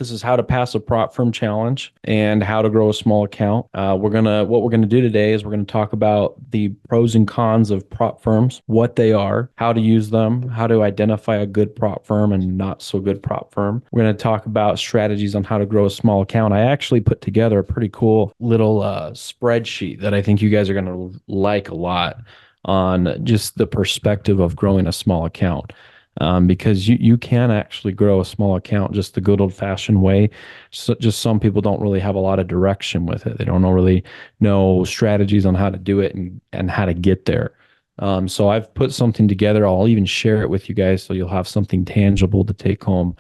This is how to pass a prop firm challenge and how to grow a small account. What we're gonna do today is we're gonna talk about the pros and cons of prop firms, what they are, how to use them, how to identify a good prop firm and not so good prop firm. We're gonna talk about strategies on how to grow a small account. I actually put together a pretty cool little spreadsheet that I think you guys are gonna like a lot on just the perspective of growing a small account, because you can actually grow a small account just the good old fashioned way. So just some people don't really have a lot of direction with it. They don't really know strategies on how to do it and how to get there. So I've put something together. I'll even share it with you guys so you'll have something tangible to take home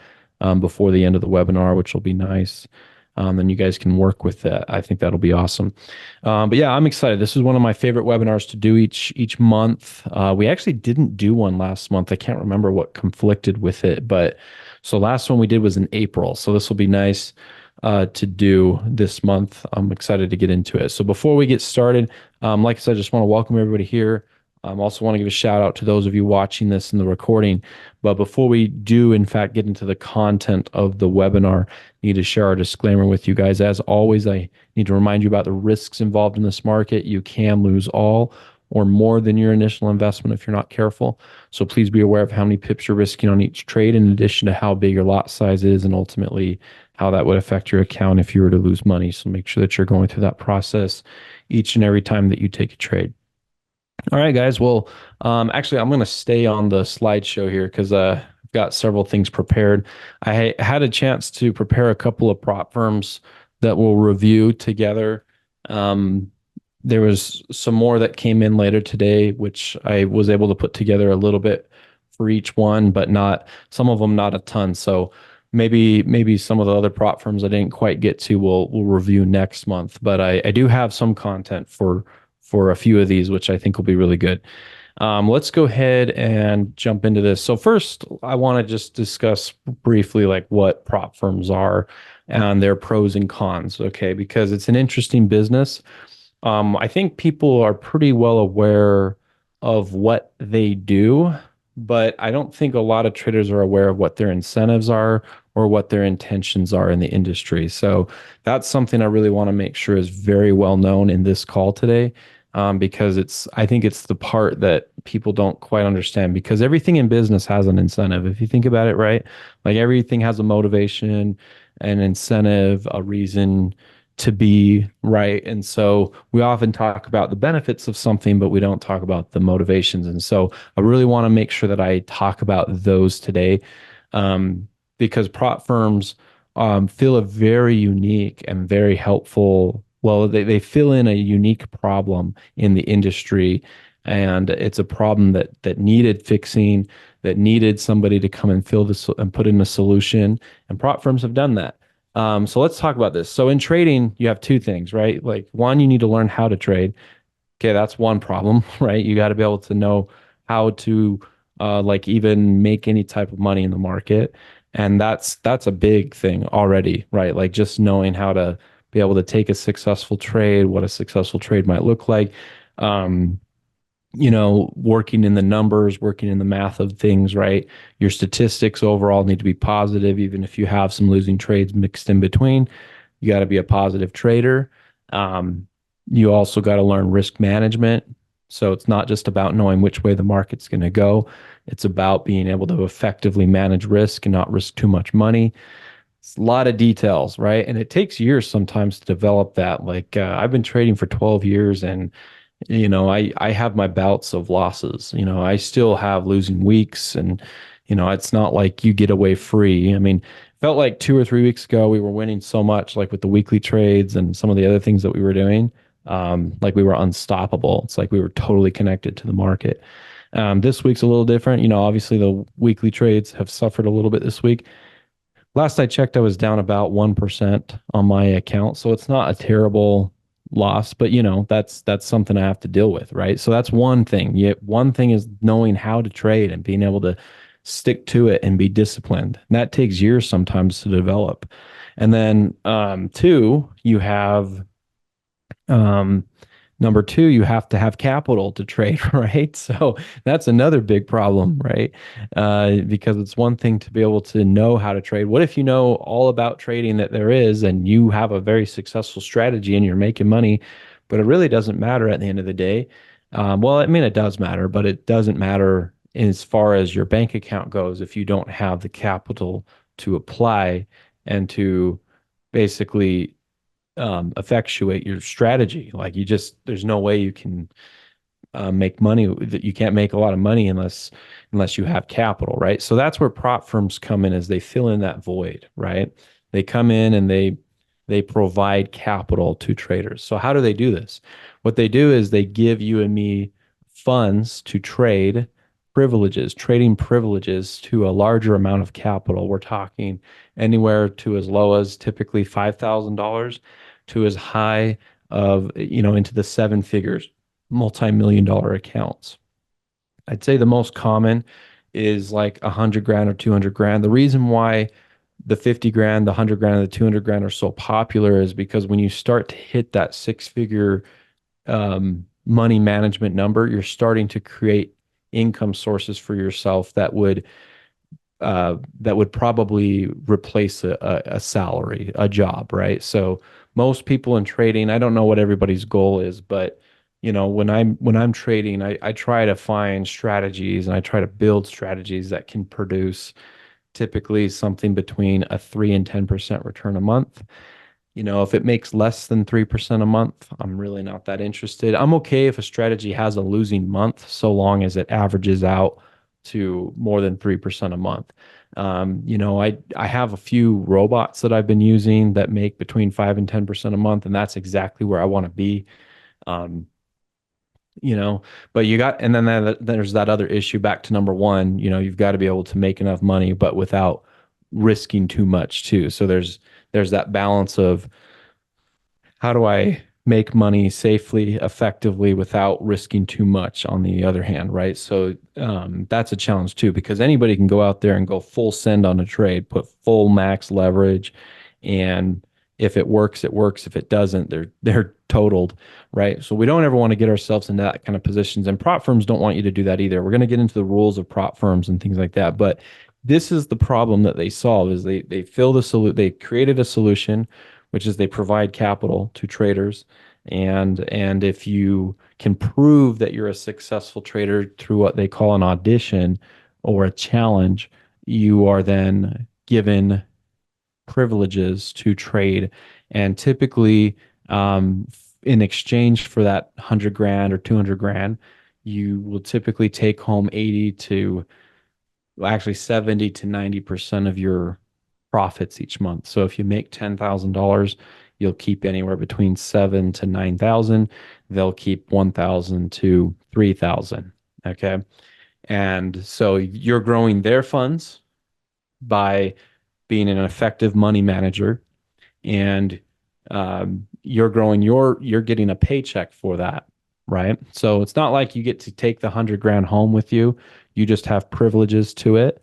before the end of the webinar, which will be nice. Then you guys can work with that. I think that'll be awesome. But yeah, I'm excited. This is one of my favorite webinars to do each month. We actually didn't do one last month. I can't remember what conflicted with it, but so last one we did was in April. So this will be nice to do this month. I'm excited to get into it. So before we get started, like I said, I just want to welcome everybody here. Also want to give a shout out to those of you watching this in the recording. But before we do, in fact, get into the content of the webinar, I need to share our disclaimer with you guys. As always, I need to remind you about the risks involved in this market. You can lose all or more than your initial investment if you're not careful. So please be aware of how many pips you're risking on each trade, in addition to how big your lot size is and ultimately how that would affect your account if you were to lose money. So make sure that you're going through that process each and every time that you take a trade. All right, guys. Well, actually, I'm going to stay on the slideshow here because I've got several things prepared. I had a chance to prepare a couple of prop firms that we'll review together. There was some more that came in later today, which I was able to put together a little bit for each one, but not some of them, not a ton. So maybe some of the other prop firms I didn't quite get to, we'll review next month. But I do have some content for a few of these, which I think will be really good. Let's go ahead and jump into this. So first, I want to just discuss briefly like what prop firms are and their pros and cons, okay? Because it's an interesting business. I think people are pretty well aware of what they do, but I don't think a lot of traders are aware of what their incentives are or what their intentions are in the industry. So that's something I really want to make sure is very well known in this call today, because I think it's the part that people don't quite understand, because everything in business has an incentive. If you think about it, right? Like everything has a motivation, an incentive, a reason to be, right? And so we often talk about the benefits of something, but we don't talk about the motivations. And so I really want to make sure that I talk about those today, because prop firms feel a very unique and very helpful. Well, they fill in a unique problem in the industry, and it's a problem that needed fixing, that needed somebody to come and fill this and put in a solution. And prop firms have done that. So let's talk about this. So in trading, you have two things, right? Like one, you need to learn how to trade. Okay, that's one problem, right? You got to be able to know how to like even make any type of money in the market. And that's a big thing already, right? Like just knowing how to be able to take a successful trade, what a successful trade might look like. Um, working in the numbers, working in the math of things, right? Your statistics overall need to be positive, even if you have some losing trades mixed in between. You got to be a positive trader. You also got to learn risk management. So it's not just about knowing which way the market's going to go. It's about being able to effectively manage risk and not risk too much money. It's a lot of details, right? And it takes years sometimes to develop that. Like I've been trading for 12 years, and I have my bouts of losses. I still have losing weeks, and it's not like you get away free. I mean, felt like 2 or 3 weeks ago we were winning so much, like with the weekly trades and some of the other things that we were doing. Like we were unstoppable. It's like we were totally connected to the market. This week's a little different. Obviously the weekly trades have suffered a little bit this week. Last I checked, I was down about 1% on my account, so it's not a terrible loss, but that's something I have to deal with, right? So that's one thing. Yet one thing is knowing how to trade and being able to stick to it and be disciplined. And that takes years sometimes to develop. And then two, you have Number two, you have to have capital to trade, right? So that's another big problem, right? Because it's one thing to be able to know how to trade. What if you know all about trading that there is and you have a very successful strategy and you're making money, but it really doesn't matter at the end of the day? Well, I mean, it does matter, but it doesn't matter as far as your bank account goes if you don't have the capital to apply and to basically effectuate your strategy. Like you just, there's no way you can make money that you can't make a lot of money unless you have capital, right? So that's where prop firms come in as they fill in that void, right? They come in and they provide capital to traders. So how do they do this? What they do is they give you and me funds to trade privileges, trading privileges to a larger amount of capital. We're talking anywhere to as low as typically $5,000 to as high of, into the seven figures, multi-million dollar accounts. I'd say the most common is like 100 grand or 200 grand. The reason why the 50 grand, the 100 grand, and the 200 grand are so popular is because when you start to hit that six figure money management number, you're starting to create income sources for yourself that would probably replace a salary, a job, right? So most people in trading, I don't know what everybody's goal is, but when I'm trading, I try to find strategies and I try to build strategies that can produce typically something between a 3 and 10% return a month. If it makes less than 3% a month, I'm really not that interested. I'm okay if a strategy has a losing month, so long as it averages out to more than 3% a month. I have a few robots that I've been using that make between 5 and 10% a month, and that's exactly where I want to be. Um, you know, but and then there's that other issue back to number one, you've got to be able to make enough money, but without risking too much too. So there's that balance of how do I make money safely, effectively without risking too much on the other hand, right? So that's a challenge too, because anybody can go out there and go full send on a trade, put full max leverage, and if it works, it works. If it doesn't, they're totaled, right? So we don't ever want to get ourselves in that kind of positions, and prop firms don't want you to do that either. We're going to get into the rules of prop firms and things like that, but this is the problem that they solve is they created a solution, which is they provide capital to traders. And if you can prove that you're a successful trader through what they call an audition or a challenge, you are then given privileges to trade. And typically, in exchange for that 100 grand or 200 grand, you will typically take home 80 to well, actually 70 to 90% of your profits each month. So if you make $10,000, you'll keep anywhere between 7 to 9,000. They'll keep 1,000 to 3,000. Okay. And so you're growing their funds by being an effective money manager, and you're getting a paycheck for that, right? So it's not like you get to take the 100 grand home with you. You just have privileges to it.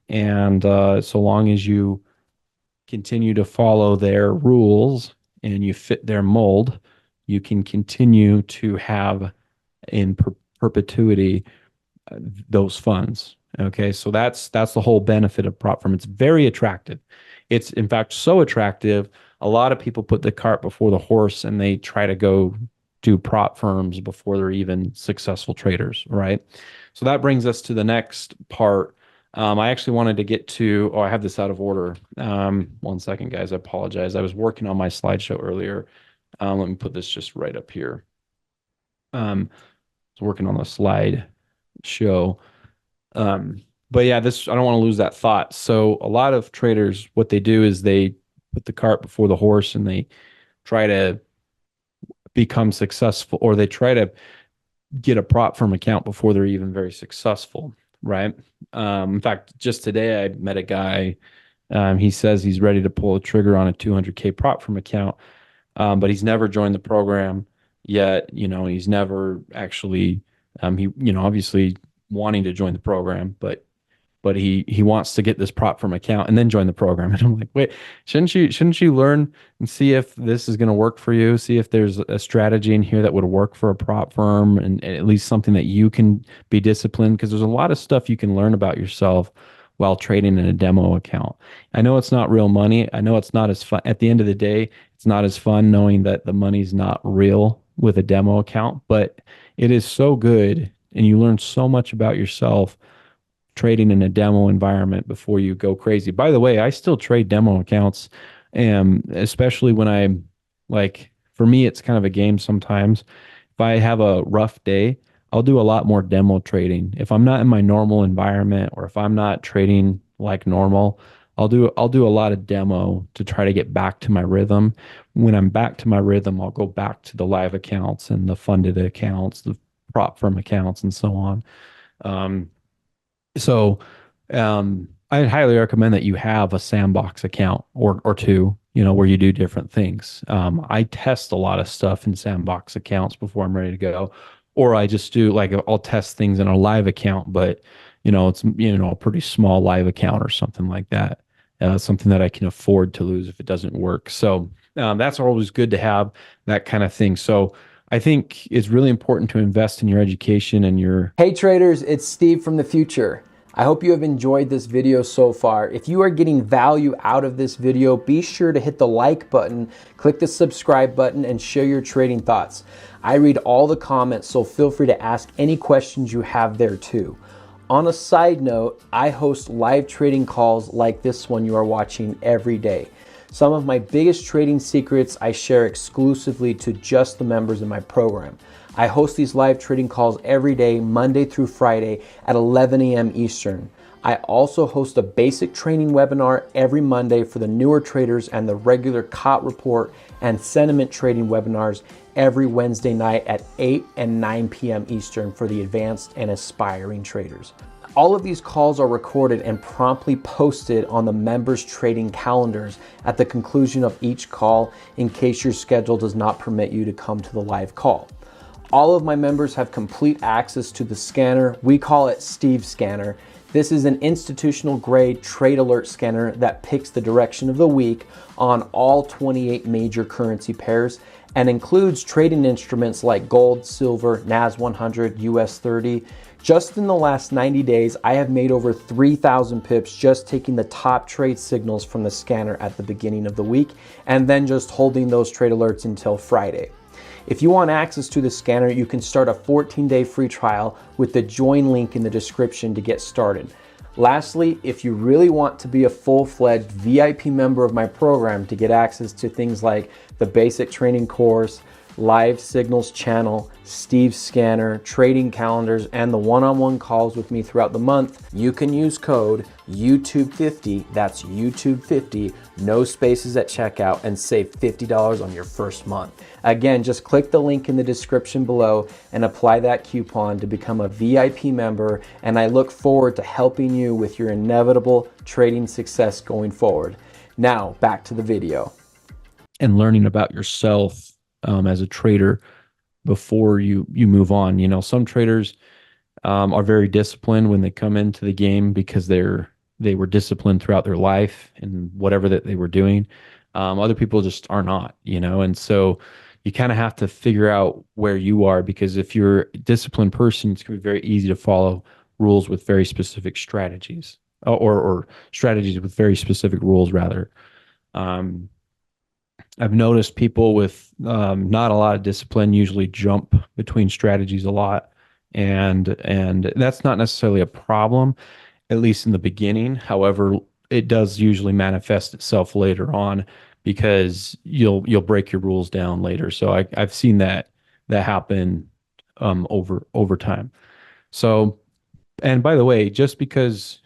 And so long as you continue to follow their rules and you fit their mold, you can continue to have in perpetuity those funds. Okay, so that's the whole benefit of prop firm. It's very attractive. It's in fact so attractive. A lot of people put the cart before the horse and they try to go do prop firms before they're even successful traders, right? So that brings us to the next part. I actually wanted to get to, oh, I have this out of order. One second, guys. I apologize. I was working on my slideshow earlier. Let me put this just right up here. I was working on the slide show. But yeah, I don't want to lose that thought. So a lot of traders, what they do is they put the cart before the horse and they try to become successful, or they try to get a prop firm account before they're even very successful, right? In fact, just today I met a guy. He says he's ready to pull a trigger on a 200K prop firm account, but he's never joined the program yet. He's never actually, obviously wanting to join the program, but but he wants to get this prop firm account and then join the program. And I'm like, wait, shouldn't you learn and see if this is going to work for you? See if there's a strategy in here that would work for a prop firm, and at least something that you can be disciplined, because there's a lot of stuff you can learn about yourself while trading in a demo account. I know it's not real money. I know it's not as fun. At the end of the day, it's not as fun knowing that the money's not real with a demo account, but it is so good, and you learn so much about yourself trading in a demo environment before you go crazy. By the way, I still trade demo accounts, and especially when I'm like, for me, it's kind of a game sometimes. If I have a rough day, I'll do a lot more demo trading. If I'm not in my normal environment, or if I'm not trading like normal, I'll do a lot of demo to try to get back to my rhythm. When I'm back to my rhythm, I'll go back to the live accounts and the funded accounts, the prop firm accounts, and so on. Um, so I highly recommend that you have a sandbox account or two, where you do different things. I test a lot of stuff in sandbox accounts before I'm ready to go, or I just do like I'll test things in a live account, but it's a pretty small live account or something like that. Something that I can afford to lose if it doesn't work. So that's always good to have that kind of thing. So I think it's really important to invest in your education and your. Hey traders, it's Steve from the future. I hope you have enjoyed this video so far. If you are getting value out of this video, be sure to hit the like button, click the subscribe button, and share your trading thoughts. I read all the comments, so feel free to ask any questions you have there too. On a side note, I host live trading calls like this one you are watching every day. Some of my biggest trading secrets I share exclusively to just the members in my program. I host these live trading calls every day, Monday through Friday at 11 a.m. Eastern. I also host a basic training webinar every Monday for the newer traders, and the regular COT report and sentiment trading webinars every Wednesday night at 8 and 9 p.m. Eastern for the advanced and aspiring traders. All of these calls are recorded and promptly posted on the members' trading calendars at the conclusion of each call, in case your schedule does not permit you to come to the live call. All of my members have complete access to the scanner. We call it Steve Scanner. This is an institutional grade trade alert scanner that picks the direction of the week on all 28 major currency pairs and includes trading instruments like gold, silver, NAS 100, US 30. Just in the last 90 days, I have made over 3,000 pips just taking the top trade signals from the scanner at the beginning of the week and then just holding those trade alerts until Friday. If you want access to the scanner, you can start a 14-day free trial with the join link in the description to get started. Lastly, if you really want to be a full-fledged VIP member of my program to get access to things like the basic training course, live signals channel, Steve's scanner, trading calendars, and the one-on-one calls with me throughout the month, you can use code YouTube50, that's YouTube50, no spaces at checkout, and save $50 on your first month. Again, just click the link in the description below and apply that coupon to become a VIP member, and I look forward to helping you with your inevitable trading success going forward. Now, back to the video. And learning about yourself as a trader before you move on. Some traders are very disciplined when they come into the game because they were disciplined throughout their life and whatever that they were doing. Other people just are not, and so you kind of have to figure out where you are, because if you're a disciplined person, it's going to be very easy to follow rules with very specific strategies, or strategies with very specific rules rather. I've noticed people with not a lot of discipline usually jump between strategies a lot, and that's not necessarily a problem, at least in the beginning. However, it does usually manifest itself later on, because you'll break your rules down later. So I've seen that happen over time. So, and by the way, just because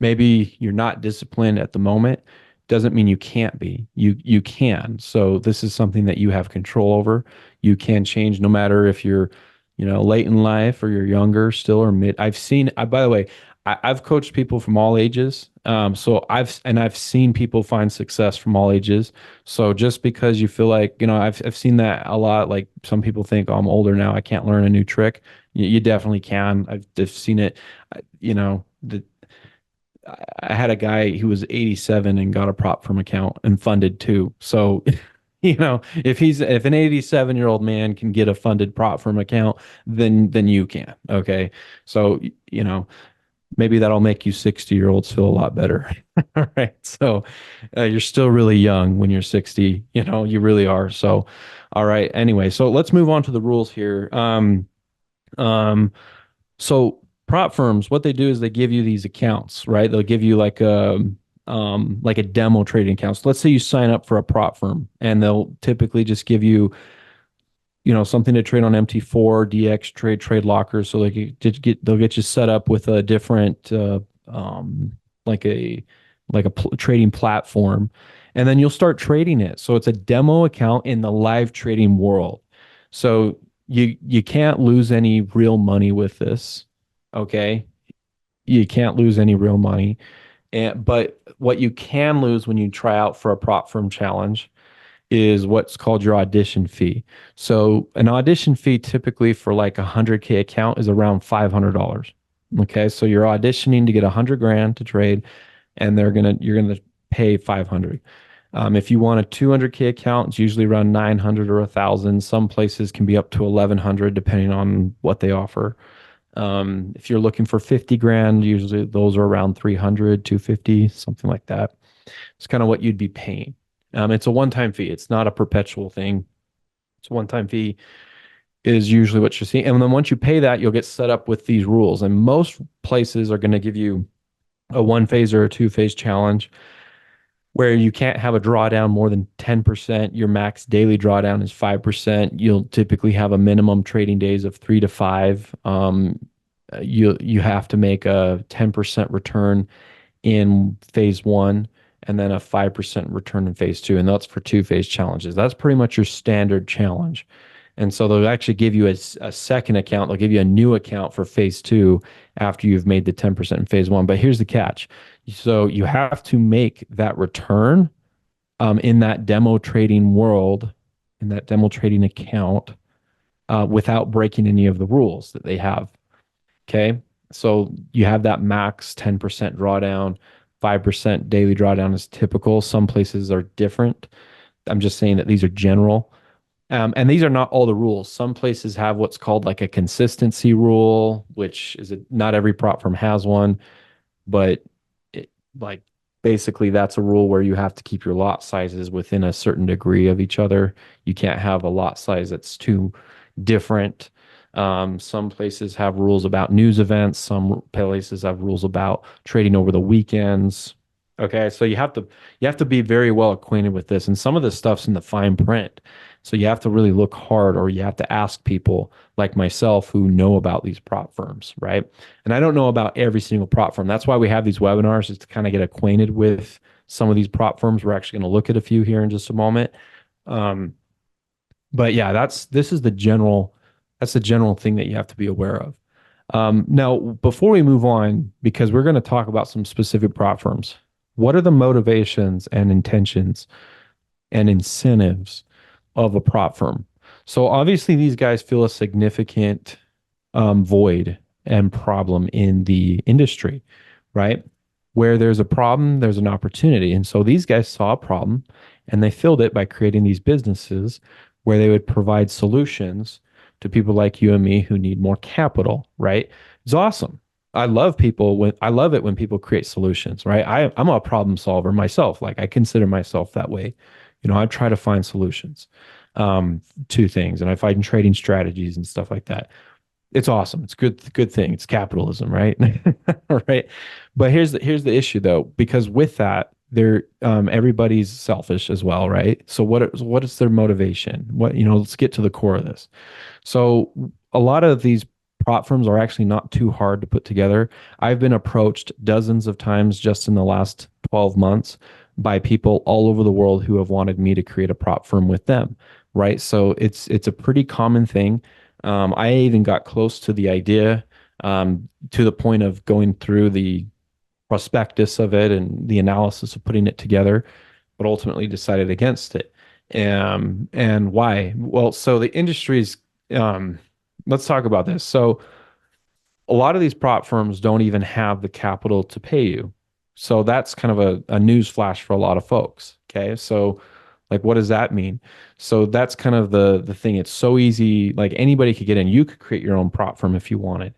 maybe you're not disciplined at the moment doesn't mean you can't be. You can. So this is something that you have control over. You can change, no matter if you're, late in life or you're younger still or mid. By the way, I've coached people from all ages. So I've seen people find success from all ages. So just because you feel like, I've seen that a lot. Like some people think, oh, I'm older now, I can't learn a new trick. You definitely can. I've seen it, the I had a guy who was 87 and got a prop firm account and funded too. So, if an 87-year-old man can get a funded prop firm account, then you can. Okay. So, maybe that'll make you 60-year-olds feel a lot better. All right. So, you're still really young when you're 60, you really are. So, all right. Anyway, so let's move on to the rules here. Um, so prop firms, what they do is they give you these accounts, right? They'll give you like a demo trading account. So let's say you sign up for a prop firm and they'll typically just give you, something to trade on MT4, DX trade lockers. So they'll get you set up with a different like a trading platform, and then you'll start trading it. So it's a demo account in the live trading world. So you can't lose any real money with this. Okay. You can't lose any real money. But what you can lose when you try out for a prop firm challenge is what's called your audition fee. So an audition fee typically for like a 100K account is around $500. Okay. So you're auditioning to get 100 grand to trade, and you're gonna pay 500. If you want a 200K account, it's usually around 900 or 1,000. Some places can be up to 1,100 depending on what they offer. If you're looking for 50 grand, usually those are around 300, 250, something like that. It's kind of what you'd be paying. It's a one-time fee. It's not a perpetual thing. It's a one-time fee is usually what you're seeing. And then once you pay that, you'll get set up with these rules. And most places are going to give you a one phase or a two-phase challenge where you can't have a drawdown more than 10%. Your max daily drawdown is 5%. You'll typically have a minimum trading days of 3 to 5. You have to make a 10% return in phase one and then a 5% return in phase two. And that's for two-phase challenges. That's pretty much your standard challenge. And so they'll actually give you a second account. They'll give you a new account for phase two after you've made the 10% in phase one. But here's the catch. So you have to make that return in that demo trading world, in that demo trading account, without breaking any of the rules that they have. Okay. So you have that max 10% drawdown, 5% daily drawdown is typical. Some places are different. I'm just saying that these are general. And these are not all the rules. Some places have what's called like a consistency rule, which is not every prop firm has one, but it, like basically that's a rule where you have to keep your lot sizes within a certain degree of each other. You can't have a lot size that's too different. Some places have rules about news events. Some places have rules about trading over the weekends. Okay, so you have to be very well acquainted with this, and some of this stuff's in the fine print. So you have to really look hard, or you have to ask people like myself who know about these prop firms, right? And I don't know about every single prop firm. That's why we have these webinars, is to kind of get acquainted with some of these prop firms. We're actually going to look at a few here in just a moment. Um, but yeah, that's the general thing that you have to be aware of. Now, before we move on, because we're going to talk about some specific prop firms, what are the motivations and intentions and incentives of a prop firm? So obviously, these guys feel a significant void and problem in the industry, right? Where there's a problem, there's an opportunity. And so these guys saw a problem and they filled it by creating these businesses where they would provide solutions to people like you and me who need more capital, right? It's awesome. I love it when people create solutions, right? I'm a problem solver myself. Like I consider myself that way. I try to find solutions to things, and I find trading strategies and stuff like that. It's awesome. It's good thing. It's capitalism, right? Right. But here's the issue though, because with that, everybody's selfish as well, right? So what is their motivation? Let's get to the core of this. So a lot of these prop firms are actually not too hard to put together. I've been approached dozens of times just in the last 12 months by people all over the world who have wanted me to create a prop firm with them, right? So it's a pretty common thing. I even got close to the idea, to the point of going through the prospectus of it and the analysis of putting it together, but ultimately decided against it. And why? Well, so the industry's, let's talk about this. So a lot of these prop firms don't even have the capital to pay you. So that's kind of a news flash for a lot of folks. Okay. So like what does that mean? So that's kind of the thing. It's so easy, like anybody could get in. You could create your own prop firm if you wanted.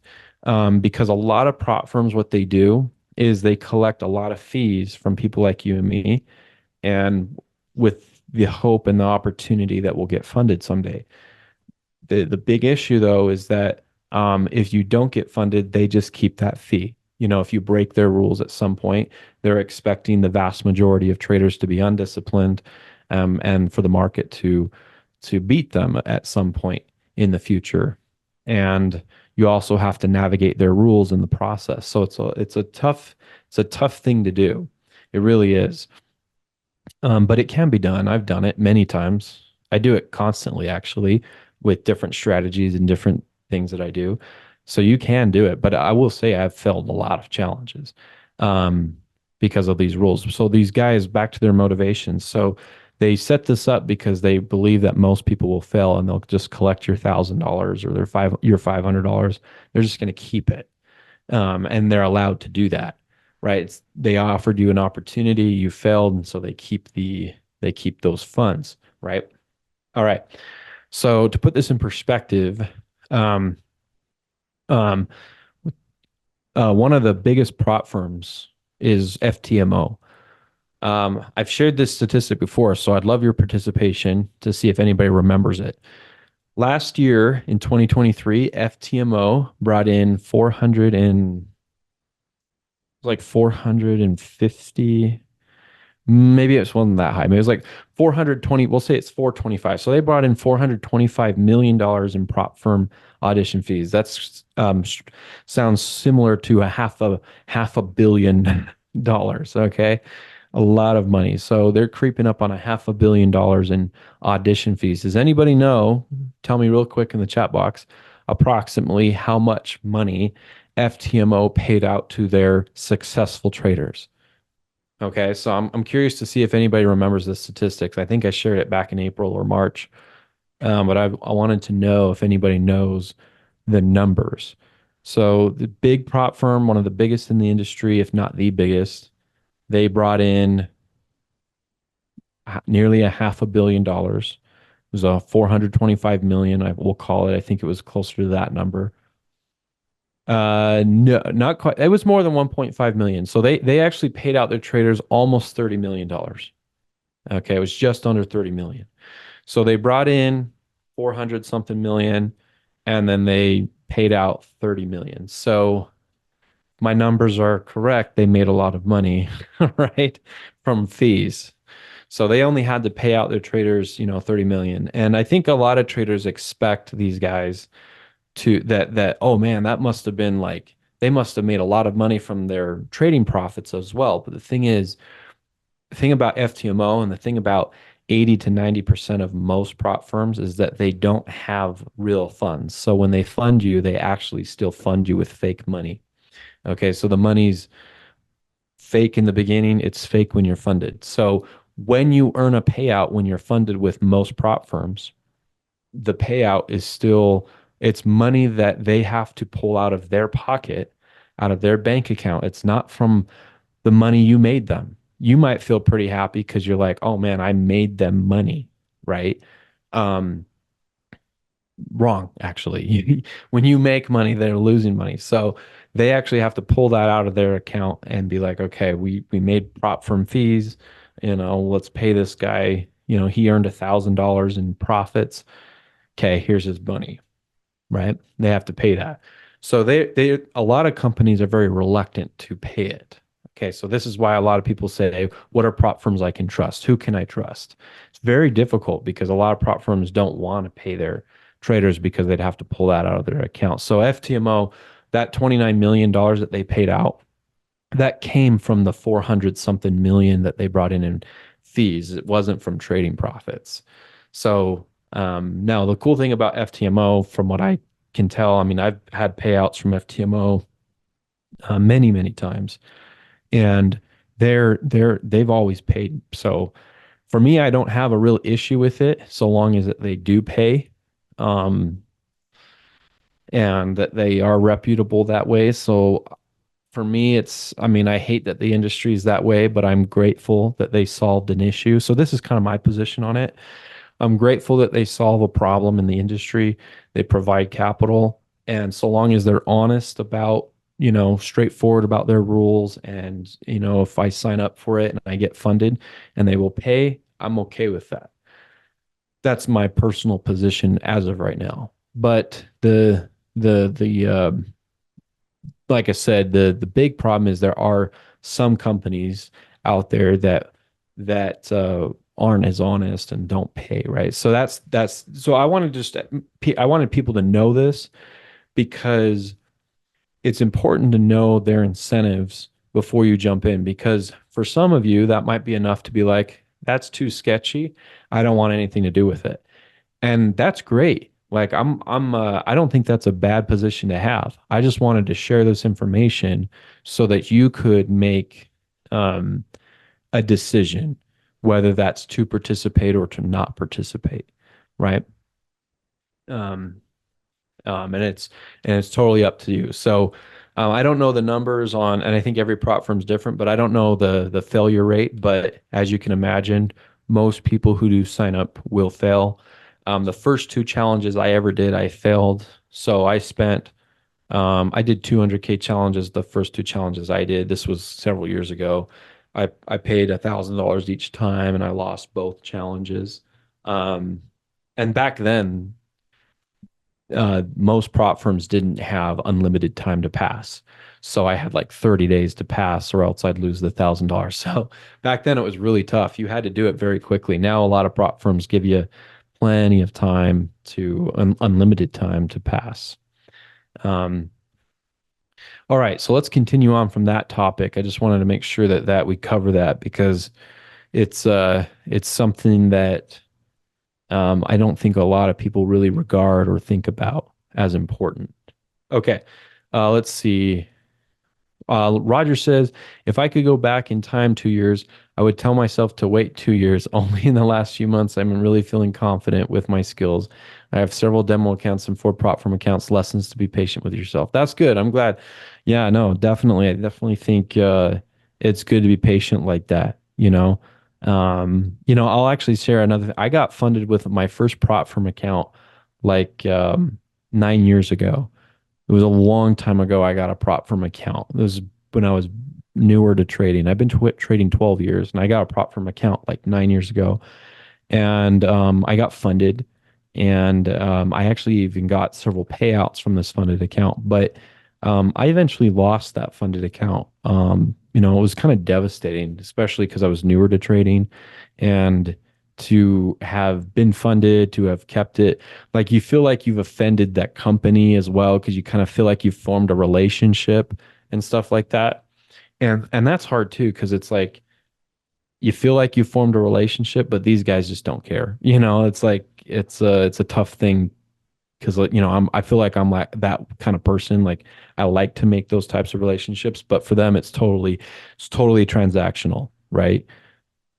Because a lot of prop firms, what they do is they collect a lot of fees from people like you and me, and with the hope and the opportunity that we'll get funded someday. The big issue though is that if you don't get funded, they just keep that fee. You know, if you break their rules at some point, they're expecting the vast majority of traders to be undisciplined, and for the market to beat them at some point in the future. And you also have to navigate their rules in the process. So it's a tough thing to do. It really is. But it can be done. I've done it many times. I do it constantly, actually, with different strategies and different things that I do. So you can do it. But I will say I've failed a lot of challenges um, because of these rules. So these guys, back to their motivations. So they set this up because they believe that most people will fail and they'll just collect your $1,000 or your $500. They're just going to keep it, and they're allowed to do that, right? They offered you an opportunity, you failed, and so they keep those funds, right? All right. So to put this in perspective, um, um, one of the biggest prop firms is FTMO. I've shared this statistic before, so I'd love your participation to see if anybody remembers it. Last year in 2023, FTMO brought in 400 and like 450, maybe it was wasn't that high. Maybe it was like 420, we'll say it's 425. So they brought in $425 million in prop firm audition fees. That's sounds similar to a half a billion dollars. Okay. A lot of money. So they're creeping up on $500 million in audition fees. Does anybody know? Tell me real quick in the chat box approximately how much money FTMO paid out to their successful traders. Okay, so I'm curious to see if anybody remembers the statistics. I think I shared it back in April or March, but I wanted to know if anybody knows the numbers. So the big prop firm, one of the biggest in the industry, if not the biggest, they brought in nearly $500 million. It was a 425 million, I will call it. I think it was closer to that number. No, not quite. It was more than 1.5 million. So they actually paid out their traders almost $30 million. Okay, it was just under 30 million. So they brought in 400 something million and then they paid out 30 million. So my numbers are correct. They made a lot of money, right? From fees. So they only had to pay out their traders, 30 million. And I think a lot of traders expect these guys to that oh man, that must have been like they must have made a lot of money from their trading profits as well. But the thing about FTMO and the thing about 80 to 90% of most prop firms is that they don't have real funds. So when they fund you, they actually still fund you with fake money. Okay, so the money's fake in the beginning, it's fake when you're funded. So when you earn a payout when you're funded with most prop firms, the payout is still it's money that they have to pull out of their pocket, out of their bank account. It's not from the money you made them. You might feel pretty happy because you're like, oh man, I made them money, right? Um, Wrong, actually. When you make money, they're losing money. So they actually have to pull that out of their account and be like, okay, we made prop firm fees, let's pay this guy, he earned $1,000 in profits. Okay, here's his money, right? They have to pay that. So they a lot of companies are very reluctant to pay it. Okay, so this is why a lot of people say, what are prop firms I can trust? Who can I trust? It's very difficult because a lot of prop firms don't want to pay their traders because they'd have to pull that out of their account. So FTMO, that $29 million that they paid out, that came from the 400 something million that they brought in fees. It wasn't from trading profits. So now the cool thing about FTMO, from what I can tell, I mean, I've had payouts from FTMO many, many times, and they've always paid. So for me, I don't have a real issue with it so long as that they do pay, um, and that they are reputable that way. So for me, I mean, I hate that the industry is that way, but I'm grateful that they solved an issue. So this is kind of my position on it. I'm grateful that they solve a problem in the industry. They provide capital. And so long as they're honest about, straightforward about their rules, and, if I sign up for it and I get funded and they will pay, I'm okay with that. That's my personal position as of right now. But like I said, the big problem is there are some companies out there that aren't as honest and don't pay, right? So that's so I wanted people to know this because it's important to know their incentives before you jump in, because for some of you that might be enough to be like, that's too sketchy. I don't want anything to do with it. And that's great. Like I don't think that's a bad position to have. I just wanted to share this information so that you could make um, a decision whether that's to participate or to not participate, right? Um, and it's totally up to you. So I don't know the numbers on, and I think every prop firm is different, but I don't know the failure rate. But as you can imagine, most people who do sign up will fail. The first two challenges I ever did, I failed. So I did 200K challenges. The first two challenges I did, this was several years ago. I paid $1,000 each time, and I lost both challenges. Um, and back then, most prop firms didn't have unlimited time to pass. So I had like 30 days to pass, or else I'd lose the $1,000. So back then it was really tough. You had to do it very quickly. Now a lot of prop firms give you plenty of time to unlimited time to pass. Um, all right, so let's continue on from that topic. I just wanted to make sure that we cover that because it's something that I don't think a lot of people really regard or think about as important. Okay, let's see. Roger says, if I could go back in time 2 years, I would tell myself to wait 2 years. Only in the last few months, I'm really feeling confident with my skills. I have several demo accounts and 4 prop firm accounts. Lessons to be patient with yourself. That's good. I'm glad. Yeah, no, definitely. I definitely think it's good to be patient like that. I'll actually share another. I got funded with my first prop firm account like 9 years ago. It was a long time ago. I got a prop firm account. This was when I was newer to trading. I've been trading 12 years, and I got a prop firm account like 9 years ago. And I got funded, and I actually even got several payouts from this funded account. But I eventually lost that funded account. It was kind of devastating, especially because I was newer to trading, and to have been funded, to have kept it, like you feel like you've offended that company as well, because you kind of feel like you've formed a relationship and stuff like that. And that's hard too, because it's like you feel like you formed a relationship, but these guys just don't care. It's like it's a tough thing because I feel like I'm like that kind of person. Like I like to make those types of relationships, but for them it's totally transactional, right?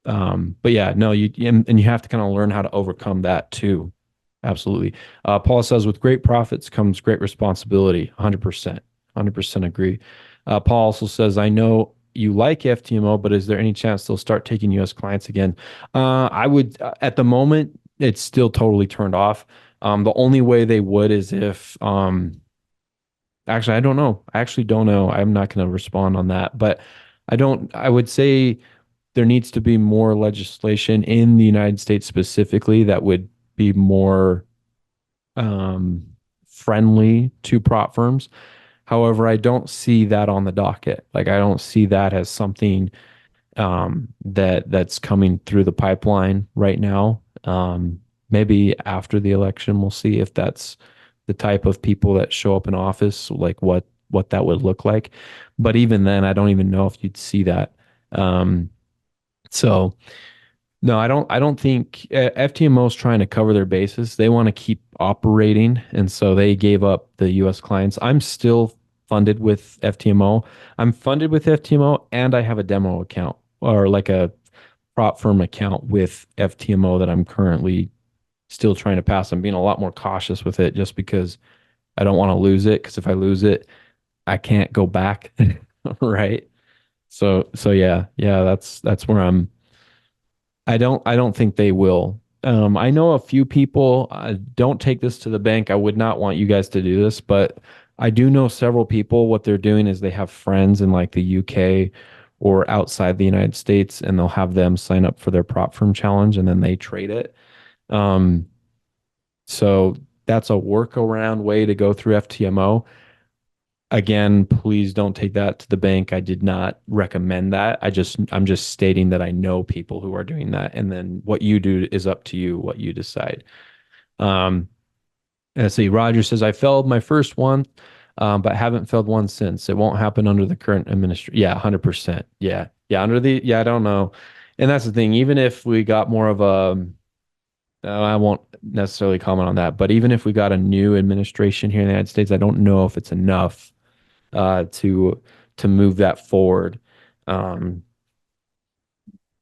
But yeah, no, and you have to kind of learn how to overcome that too. Absolutely. Paul says, with great profits comes great responsibility. 100%. 100% agree. Paul also says, I know you like FTMO, but is there any chance they'll start taking US clients again? I would, at the moment, it's still totally turned off. The only way they would is if, actually, I don't know. I actually don't know. I'm not going to respond on that, but I would say there needs to be more legislation in the United States specifically that would be more um, friendly to prop firms. However, I don't see that on the docket. Like I don't see that as something that's coming through the pipeline right now. Maybe after the election, we'll see if that's the type of people that show up in office, like what that would look like. But even then, I don't even know if you'd see that. So no, I don't think FTMO is trying to cover their bases. They want to keep operating, and so they gave up the U.S. clients. I'm still funded with FTMO. I'm funded with FTMO, and I have a demo account or like a prop firm account with FTMO that I'm currently still trying to pass. I'm being a lot more cautious with it just because I don't want to lose it. Because if I lose it, I can't go back. right? So yeah, yeah, that's where I don't think they will. I know a few people, don't take this to the bank. I would not want you guys to do this, but I do know several people. What they're doing is they have friends in like the UK or outside the United States, and they'll have them sign up for their prop firm challenge and then they trade it. Um, so that's a workaround way to go through FTMO. Again, please don't take that to the bank. I did not recommend that. I'm just stating that I know people who are doing that. And then what you do is up to you, what you decide. Um, let's see. Roger says, I failed my first one, but haven't failed one since. It won't happen under the current administration. Yeah, 100%. Yeah. Yeah. I don't know. And that's the thing. Even if we got more of a, I won't necessarily comment on that, but even if we got a new administration here in the United States, I don't know if it's enough to move that forward. Um,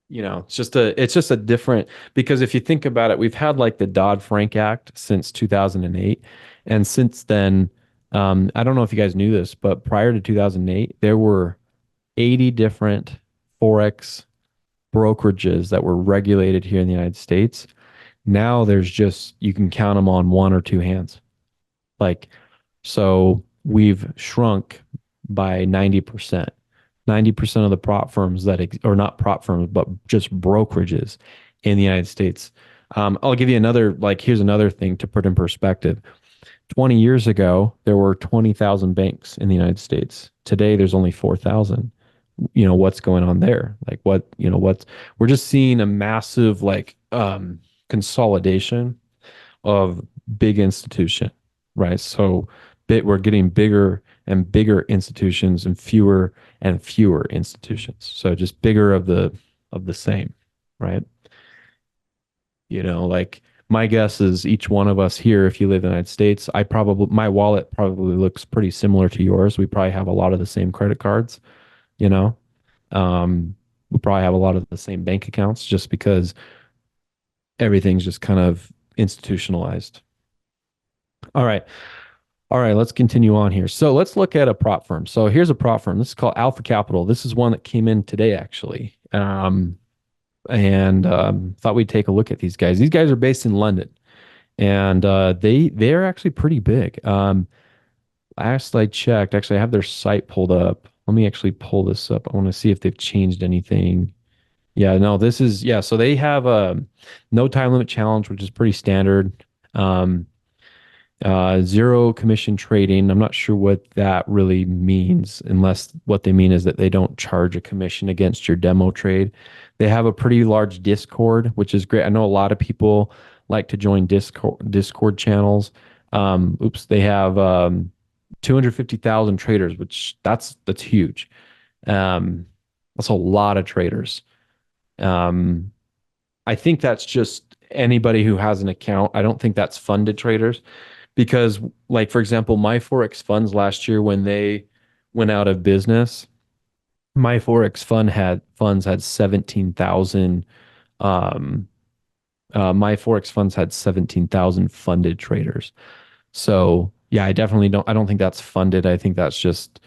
it's just a different, because if you think about it, we've had like the Dodd-Frank Act since 2008, and since then, I don't know if you guys knew this, but prior to 2008, there were 80 different forex brokerages that were regulated here in the United States. Now there's just you can count them on one or two hands. Like, so we've shrunk by 90%. 90% of the prop firms or not prop firms, but just brokerages in the United States. I'll give you here's another thing to put in perspective. 20 years ago, there were 20,000 banks in the United States. Today, there's only 4,000. What's going on there? We're just seeing a massive consolidation of big institution, right? So we're getting bigger and bigger institutions and fewer institutions. So just bigger of the same, right? Like my guess is each one of us here, if you live in the United States, my wallet probably looks pretty similar to yours. We probably have a lot of the same credit cards, you know. We probably have a lot of the same bank accounts just because everything's just kind of institutionalized. All right. All right, let's continue on here. So let's look at a prop firm. So here's a prop firm. This is called Alpha Capital. This is one that came in today, actually. And thought we'd take a look at these guys. These guys are based in London, and they're actually pretty big. Last I checked, actually, I have their site pulled up. Let me actually pull this up. I want to see if they've changed anything. Yeah, no, this is yeah. So they have a no time limit challenge, which is pretty standard. Um, Zero commission trading. I'm not sure what that really means, unless what they mean is that they don't charge a commission against your demo trade. They have a pretty large Discord, which is great. I know a lot of people like to join Discord channels. They have 250,000 traders, which that's huge. That's a lot of traders. Um, I think that's just anybody who has an account. I don't think that's funded traders because, like, for example, my Forex funds last year when they went out of business, my Forex funds had 17,000. Um, my Forex funds had 17,000 funded traders. So yeah, I don't think that's funded. I think that's just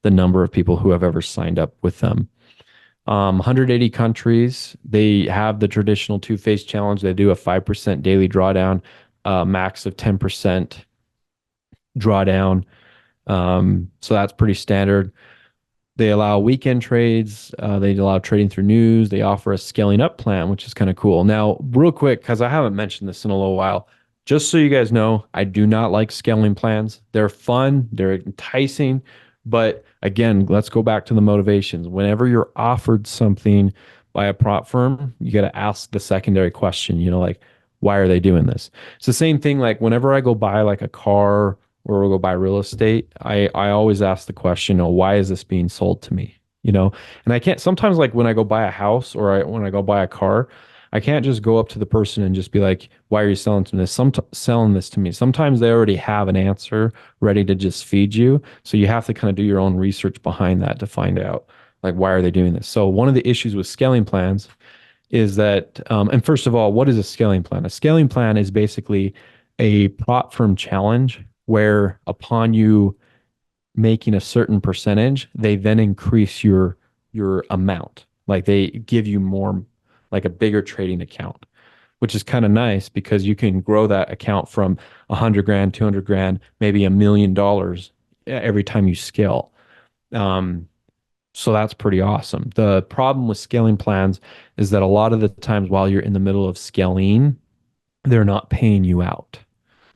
the number of people who have ever signed up with them. 180 countries. They have the traditional two-phase challenge. They do a 5% daily drawdown, max of 10% drawdown. So that's pretty standard. They allow weekend trades. They allow trading through news. They offer a scaling up plan, which is kind of cool. Now, real quick, because I haven't mentioned this in a little while, just so you guys know, I do not like scaling plans. They're fun, they're enticing, but again, let's go back to the motivations. Whenever you're offered something by a prop firm, you got to ask the secondary question, like, why are they doing this? It's the same thing like whenever I go buy like a car or we'll go buy real estate, I always ask the question, why is this being sold to me? And I can't sometimes like when I go buy a house or when I go buy a car, I can't just go up to the person and just be like, why are you selling this to me? Sometimes they already have an answer ready to just feed you. So you have to kind of do your own research behind that to find out like why are they doing this? So one of the issues with scaling plans is that, and first of all, what is a scaling plan? A scaling plan is basically a prop firm challenge where upon you making a certain percentage, they then increase your amount. Like they give you more, like a bigger trading account, which is kind of nice because you can grow that account from 100 grand, 200 grand, maybe $1 million every time you scale. Um, so that's pretty awesome. The problem with scaling plans is that a lot of the times while you're in the middle of scaling, they're not paying you out.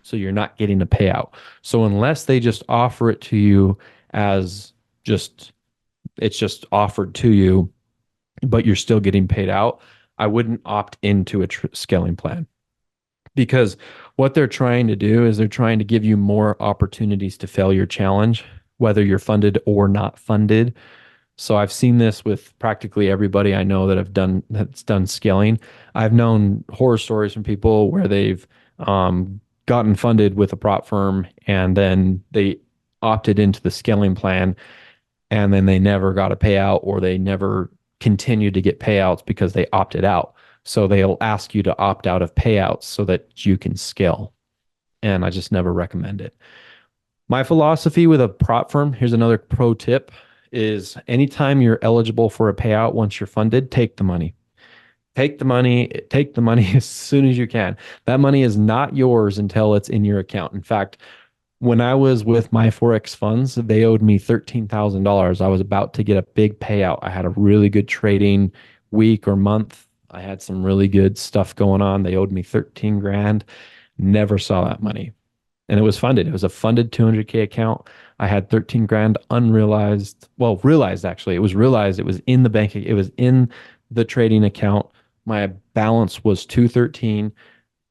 So you're not getting a payout. So unless they just offer it to you as just it's just offered to you, but you're still getting paid out, I wouldn't opt into a scaling plan because what they're trying to do is they're trying to give you more opportunities to fail your challenge, whether you're funded or not funded. So I've seen this with practically everybody I know that's done scaling. I've known horror stories from people where they've gotten funded with a prop firm and then they opted into the scaling plan and then they never got a payout or they never continued to get payouts because they opted out. So they'll ask you to opt out of payouts so that you can scale. And I just never recommend it. My philosophy with a prop firm, here's another pro tip, is anytime you're eligible for a payout once you're funded, take the money. Take the money as soon as you can. That money is not yours until it's in your account. In fact, when I was with my Forex funds, they owed me $13,000. I was about to get a big payout. I had a really good trading week or month. I had some really good stuff going on. They owed me 13 grand. Never saw that money. And it was funded. It was a funded 200K account. I had 13 grand unrealized. Well, realized actually. It was realized. It was in the bank. It was in the trading account. My balance was 213.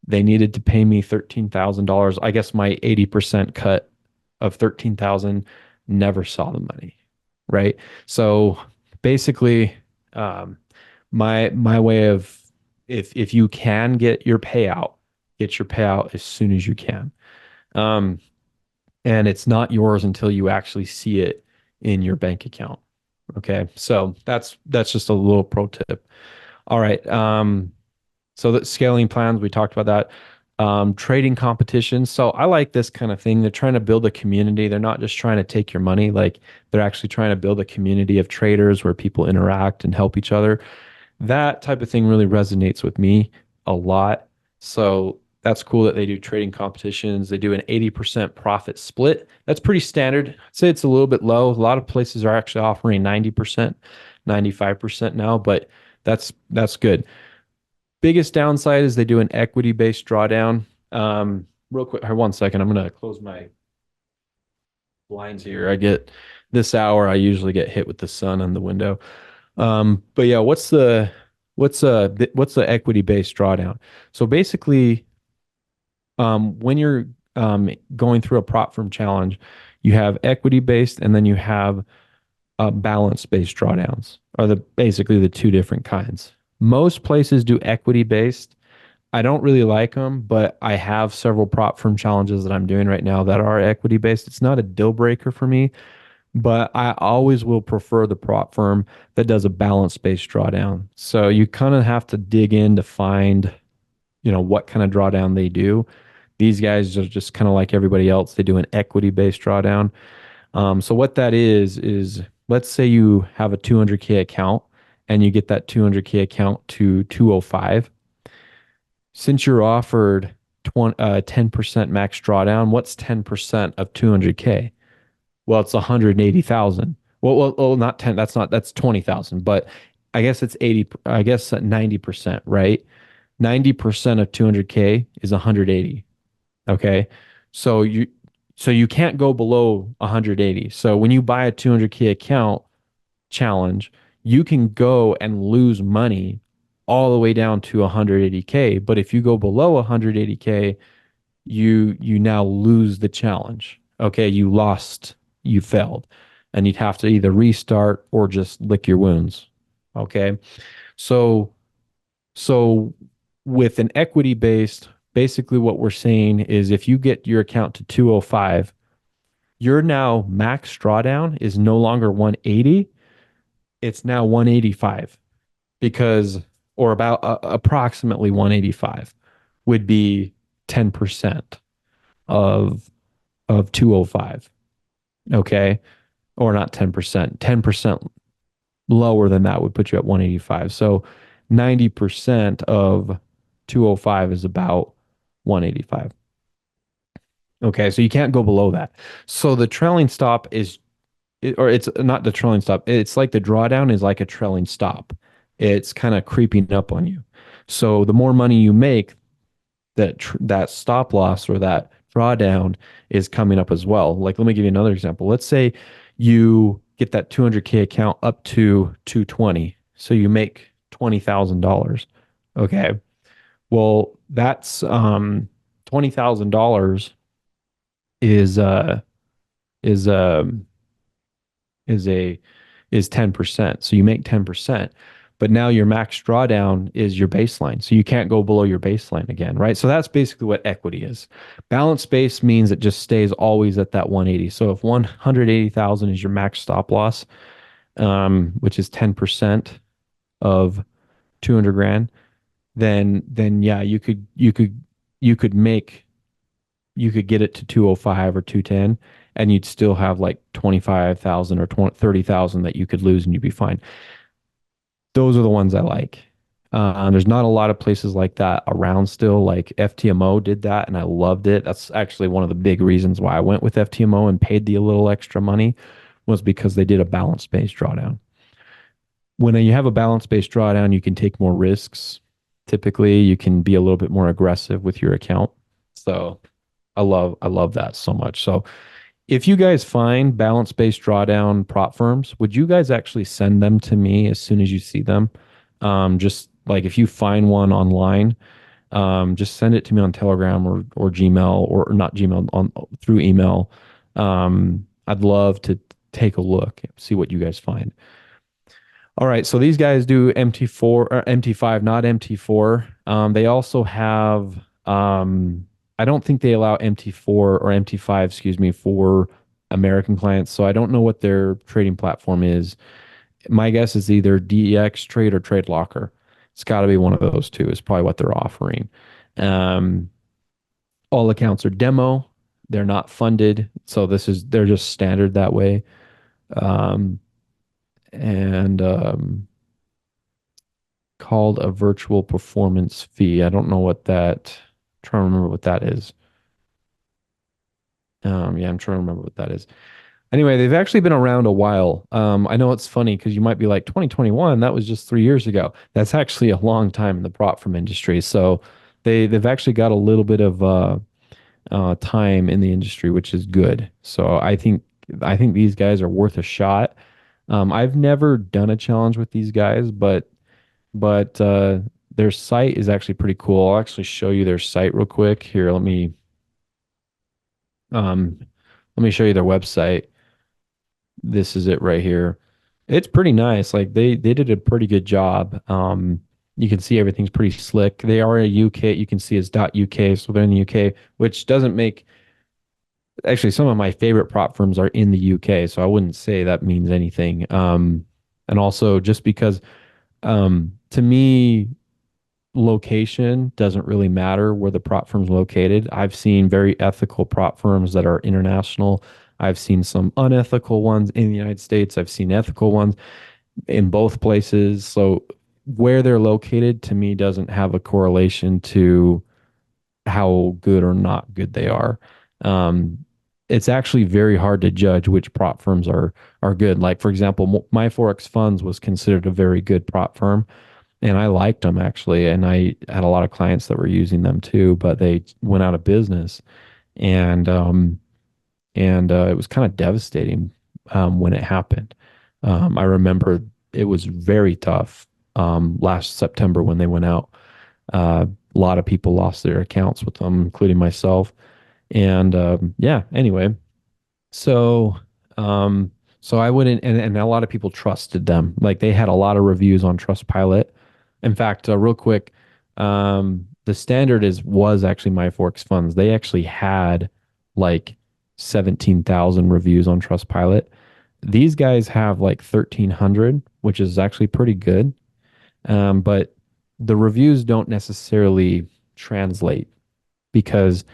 They needed to pay me $13,000. I guess my 80% cut of 13,000 never saw the money, right? So basically, um, my way of if you can get your payout as soon as you can. Um, and it's not yours until you actually see it in your bank account. Okay, so that's just a little pro tip. All right. So that scaling plans, we talked about that. Trading competitions. So I like this kind of thing. They're trying to build a community. They're not just trying to take your money. Like they're actually trying to build a community of traders where people interact and help each other. That type of thing really resonates with me a lot. So that's cool that they do trading competitions. They do an 80% profit split. That's pretty standard. I'd say it's a little bit low. A lot of places are actually offering 90%, 95% now, but that's good. Biggest downside is they do an equity-based drawdown. Real quick, here, 1 second. I'm gonna close my blinds here. I get this hour, I usually get hit with the sun on the window. But yeah, what's the equity-based drawdown? So basically, when you're going through a prop firm challenge, you have equity-based and then you have balance-based drawdowns are the basically the two different kinds. Most places do equity-based. I don't really like them, but I have several prop firm challenges that I'm doing right now that are equity based. It's not a deal breaker for me, but I always will prefer the prop firm that does a balance based drawdown. So you kind of have to dig in to find, what kind of drawdown they do. These guys are just kind of like everybody else. They do an equity based drawdown. So what that is let's say you have a 200K account and you get that 200K account to 205. Since you're offered 10% max drawdown, what's 10% of 200K? Well, it's 180,000. Well, not 10. That's 20,000. But I guess it's 80. I guess 90%, right? 90% of 200K is 180. Okay, so you can't go below 180. So when you buy a 200K account challenge, you can go and lose money all the way down to 180K. But if you go below 180K, you now lose the challenge. Okay, you failed, and you'd have to either restart or just lick your wounds. Okay, so so with an equity based, basically what we're saying is if you get your account to 205, your now max drawdown is no longer 180, it's now 185 because, or about approximately 185 would be 10% of 205. Okay. Or not 10%. 10% lower than that would put you at 185. So 90% of 205 is about 185. Okay. So you can't go below that. So the trailing stop is, or it's not the trailing stop. It's like the drawdown is like a trailing stop. It's kind of creeping up on you. So the more money you make, that stop loss or that drawdown is coming up as well. Like, let me give you another example. Let's say you get that 200K account up to 220. So you make $20,000. Okay. Well, that's $20,000 is is um is a is 10%. So you make 10%, but now your max drawdown is your baseline. So you can't go below your baseline again, right? So that's basically what equity is. Balance base means it just stays always at that 180. So if 180,000 is your max stop loss, which is 10% of 200 grand, then yeah, you could get it to 205 or 210 and you'd still have like 25,000 or 20, 30,000 that you could lose and you'd be fine. Those are the ones I like. There's not a lot of places like that around still. Like FTMO did that and I loved it. That's actually one of the big reasons why I went with FTMO and paid the little extra money was because they did a balance-based drawdown. When you have a balance-based drawdown, you can take more risks. Typically, you can be a little bit more aggressive with your account. So I love that so much. So if you guys find balance-based drawdown prop firms, would you guys actually send them to me as soon as you see them? Just like if you find one online, just send it to me on Telegram or Gmail or not Gmail on through email. I'd love to take a look, see what you guys find. All right, so these guys do MT4 or MT5, not MT4. They also have I don't think they allow MT4 or MT5, excuse me, for American clients. So I don't know what their trading platform is. My guess is either DEX Trade or Trade Locker. It's got to be one of those two. Is probably what they're offering. Um, all accounts are demo. They're not funded, so they're just standard that way. Um, and Called a virtual performance fee. I don't know what that. Trying to remember what that is. Yeah, I'm trying to remember what that is. Anyway, they've actually been around a while. I know it's funny because you might be like 2021, that was just 3 years ago. That's actually a long time in the prop firm industry. So they've actually got a little bit of time in the industry, which is good. So I think these guys are worth a shot. I've never done a challenge with these guys, but their site is actually pretty cool. I'll actually show you their site real quick. Here, um, let me show you their website. This is it right here. It's pretty nice. Like they did a pretty good job. You can see everything's pretty slick. They are a UK. You can see it's .uk, so they're in the UK, which doesn't make actually some of my favorite prop firms are in the UK, so I wouldn't say that means anything. And also just because to me location doesn't really matter where the prop firm's located. I've seen very ethical prop firms that are international. I've seen some unethical ones in the United States. I've seen ethical ones in both places. So where they're located to me doesn't have a correlation to how good or not good they are. Um, it's actually very hard to judge which prop firms are good. Like for example, my Forex Funds was considered a very good prop firm and I liked them actually, and I had a lot of clients that were using them too, but they went out of business, and it was kind of devastating when it happened. I remember it was very tough last September when they went out. A lot of people lost their accounts with them, including myself. And yeah, anyway, so, um, so I wouldn't, and a lot of people trusted them. Like they had a lot of reviews on Trustpilot. In fact, real quick, the standard was actually my Forex Funds. They actually had like 17,000 reviews on Trustpilot. These guys have like 1,300, which is actually pretty good. But the reviews don't necessarily translate because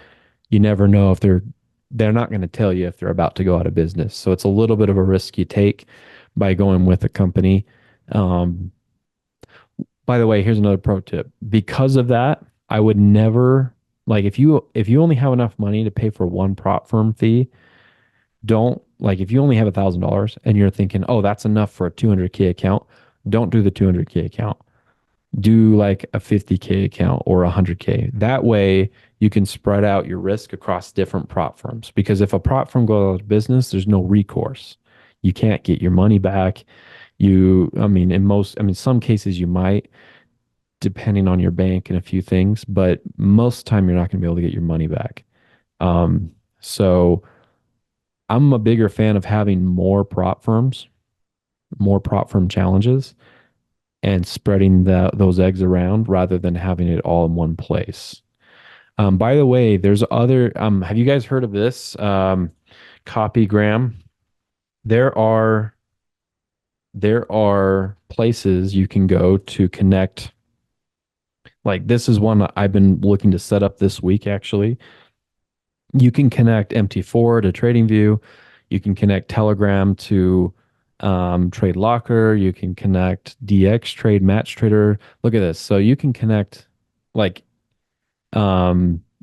you never know if they're they're not going to tell you if they're about to go out of business. So it's a little bit of a risk you take by going with a company. Um, by the way, here's another pro tip. Because of that, I would never like if you only have enough money to pay for one prop firm fee, don't like if you only have $1,000 and you're thinking, oh, that's enough for a 200K account, don't do the 200K account. Do like a 50K account or a 100K. That way you can spread out your risk across different prop firms. Because if a prop firm goes out of business, there's no recourse. You can't get your money back. Some cases you might, depending on your bank and a few things, but most of the time you're not going to be able to get your money back. So I'm a bigger fan of having more prop firm challenges and spreading those eggs around rather than having it all in one place. By the way, there's other, have you guys heard of this? Copygram. There are, there are places you can go to connect. Like this is one I've been looking to set up this week, actually. You can connect MT4 to TradingView. You can connect Telegram to Trade Locker. You can connect DX Trade Match Trader. Look at this. So you can connect like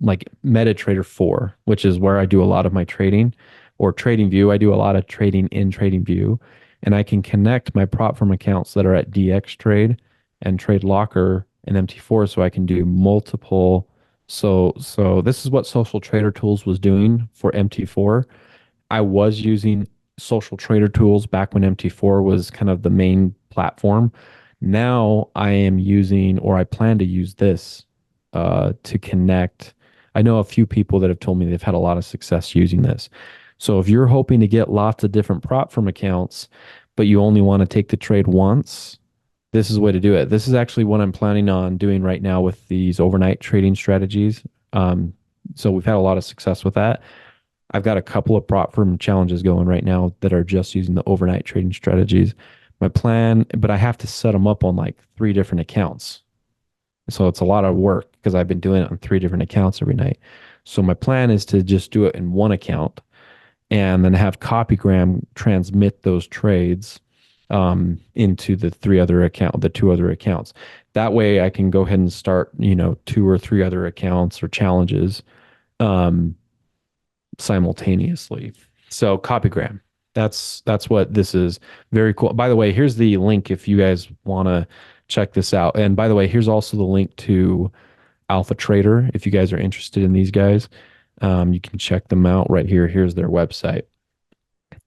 like MetaTrader 4, which is where I do a lot of my trading, or TradingView. I do a lot of trading in TradingView, and I can connect my prop firm accounts that are at DX Trade and Trade Locker and MT4 so I can do multiple. So this is what Social Trader Tools was doing for MT4. I was using Social Trader Tools back when MT4 was kind of the main platform. Now I am using, or I plan to use this to connect. I know a few people that have told me they've had a lot of success using this. So if you're hoping to get lots of different prop firm accounts, but you only want to take the trade once, this is the way to do it. This is actually what I'm planning on doing right now with these overnight trading strategies. So we've had a lot of success with that. I've got a couple of prop firm challenges going right now that are just using the overnight trading strategies. My plan, but I have to set them up on like three different accounts. So it's a lot of work because I've been doing it on three different accounts every night. So my plan is to just do it in one account and then have Copygram transmit those trades into the two other accounts. That way I can go ahead and start, two or three other accounts or challenges um, simultaneously. So Copygram. That's what this is. Very cool. By the way, here's the link if you guys want to check this out. And by the way, here's also the link to Alpha Trader if you guys are interested in these guys. You can check them out right here. Here's their website.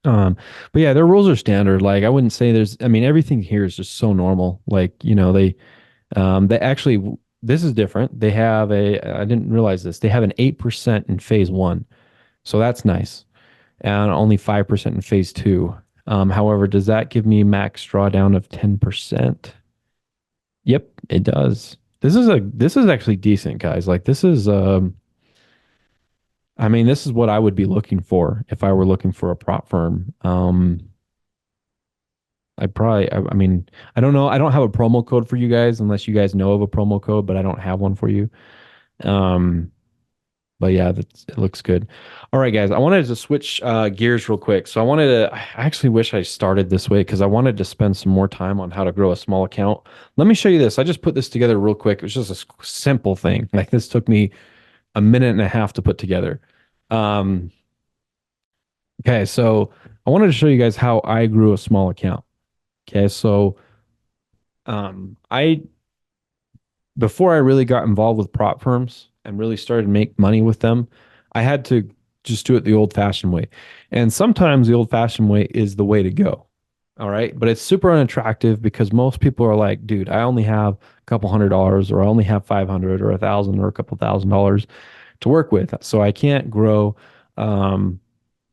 But yeah, their rules are standard. Like I wouldn't say everything here is just so normal. Like, they actually, this is different. I didn't realize this. They have an 8% in phase one. So that's nice. And only 5% in phase two. However, does that give me max drawdown of 10%? Yep, it does. This is actually decent, guys. Like this is what I would be looking for if I were looking for a prop firm. I don't know. I don't have a promo code for you guys unless you guys know of a promo code, but I don't have one for you. Um, but yeah, it looks good. All right, guys, I wanted to switch gears real quick. I actually wish I started this way because I wanted to spend some more time on how to grow a small account. Let me show you this. I just put this together real quick. It was just a simple thing. Like this took me a minute and a half to put together. Um, okay, so I wanted to show you guys how I grew a small account. Okay, so I before I really got involved with prop firms and really started to make money with them, I had to just do it the old fashioned way. And sometimes the old fashioned way is the way to go. All right. But it's super unattractive because most people are like, dude, I only have a couple $100 or I only have 500 or 1,000 or a couple $1,000 to work with. So um,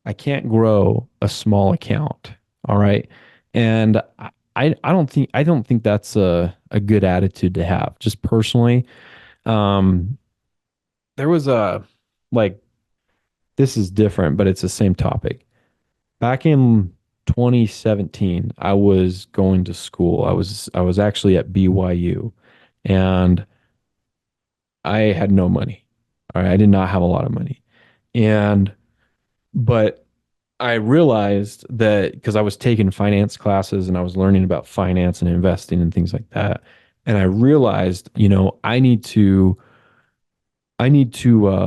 I can't grow a small account. All right. And I don't think that's a good attitude to have. Just personally, um, there was a like this is different, but it's the same topic. Back in 2017, I was going to school. I was actually at BYU, and I had no money. All right, I did not have a lot of money, and But I realized that because I was taking finance classes and I was learning about finance and investing and things like that. And I realized, I need to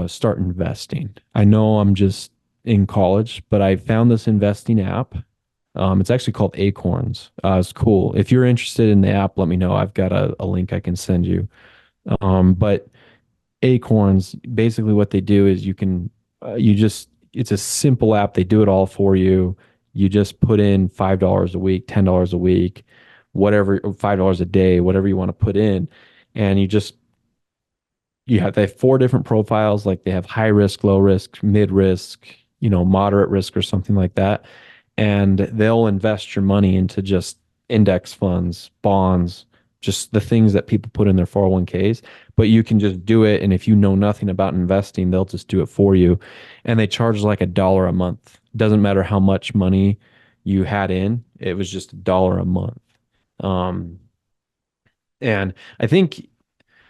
start investing. I know I'm just in college, but I found this investing app. It's actually called Acorns. It's cool. If you're interested in the app, let me know. I've got a link I can send you. But Acorns, basically what they do is it's a simple app. They do it all for you. You just put in $5 a week, $10 a week, whatever, $5 a day, whatever you want to put in. And they have four different profiles. Like they have high risk, low risk, mid risk, moderate risk or something like that. And they'll invest your money into just index funds, bonds, just the things that people put in their 401ks. But you can just do it. And if you know nothing about investing, they'll just do it for you. And they charge like $1 a month. Doesn't matter how much money you had in, it was just $1 a month. Um, and I think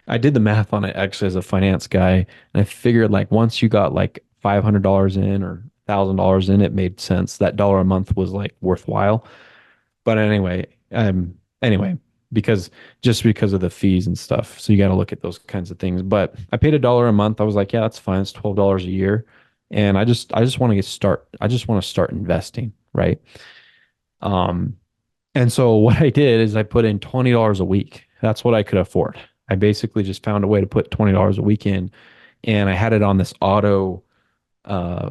I did the math on it actually as a finance guy, and I figured like once you got like $500 in or $1,000 in, it made sense. That dollar a month was like worthwhile. But anyway, because because of the fees and stuff, so you got to look at those kinds of things. But I paid $1 a month. I was like, yeah, that's fine. It's $12 a year, and I just want to get start. I just want to start investing, right? Um, and so what I did is I put in $20 a week. That's what I could afford. I basically just found a way to put $20 a week in, and I had it on this auto, uh,